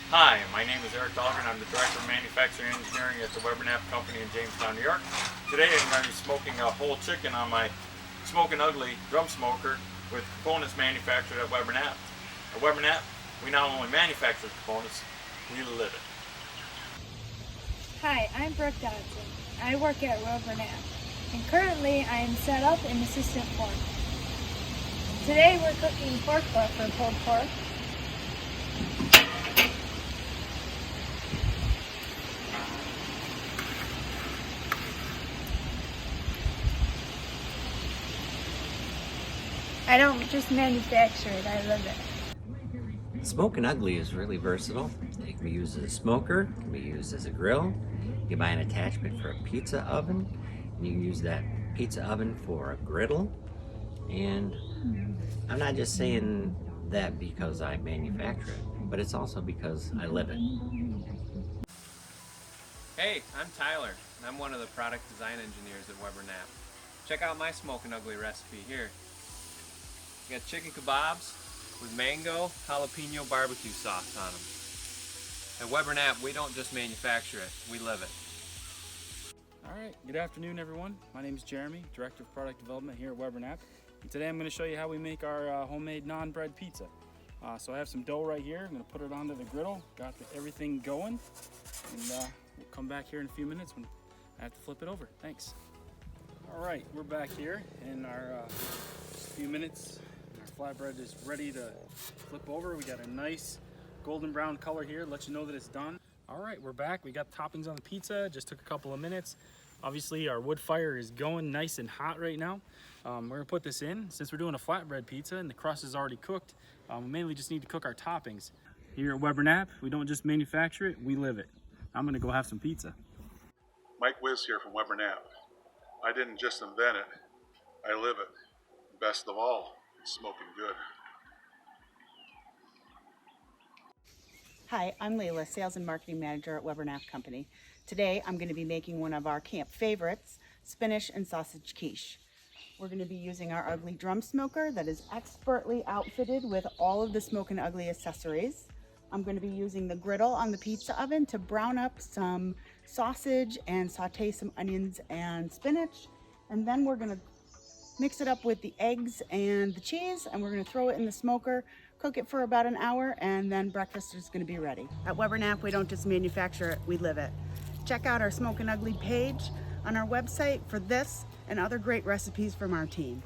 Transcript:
Hi, my name is Eric Dahlgren. I'm the Director of Manufacturing Engineering at the Knapp Company in Jamestown, New York. Today I'm going to be smoking a whole chicken on my Smokin Ugly drum smoker with components manufactured at Knapp. At Knapp, we not only manufacture components, we live it. Hi, I'm Brooke Dodson. I work at Knapp, and currently I am set up in assistant form. Today we're cooking pork butt for pulled pork. I don't just manufacture it, I live it. Smokin Ugly is really versatile. It can be used as a smoker, it can be used as a grill. You can buy an attachment for a pizza oven, and you can use that pizza oven for a griddle. And I'm not just saying that because I manufacture it, but it's also because I live it. Hey, I'm Tyler, and I'm one of the product design engineers at Knapp. Check out my Smokin Ugly recipe here. We got chicken kebabs with mango jalapeno barbecue sauce on them. At Knapp, we don't just manufacture it, we live it. Alright, good afternoon everyone. My name is Jeremy, Director of Product Development here at Knapp. And today I'm going to show you how we make our homemade non-bread pizza. So I have some dough right here. I'm going to put it onto the griddle. Got everything going. And we'll come back here in a few minutes when I have to flip it over. Thanks. Alright, we're back here in our few minutes. Our flatbread is ready to flip over. We got a nice golden brown color here. Let you know that it's done. Alright, we're back. We got the toppings on the pizza. Just took a couple of minutes. Obviously our wood fire is going nice and hot right now. We're going to put this in. Since we're doing a flatbread pizza and the crust is already cooked, we mainly just need to cook our toppings. Here at Knapp, we don't just manufacture it, we live it. I'm going to go have some pizza. Mike Wiz here from Knapp. I didn't just invent it, I live it. Best of all, it's smoking good. Hi, I'm Layla, Sales and Marketing Manager at Knapp Company. Today I'm going to be making one of our camp favorites, spinach and sausage quiche. We're going to be using our Ugly drum smoker that is expertly outfitted with all of the Smokin Ugly accessories. I'm going to be using the griddle on the pizza oven to brown up some sausage and saute some onions and spinach. And then we're going to mix it up with the eggs and the cheese, and we're going to throw it in the smoker, cook it for about an hour, and then breakfast is going to be ready. At Knapp, we don't just manufacture it, we live it. Check out our Smokin Ugly page on our website for this and other great recipes from our team.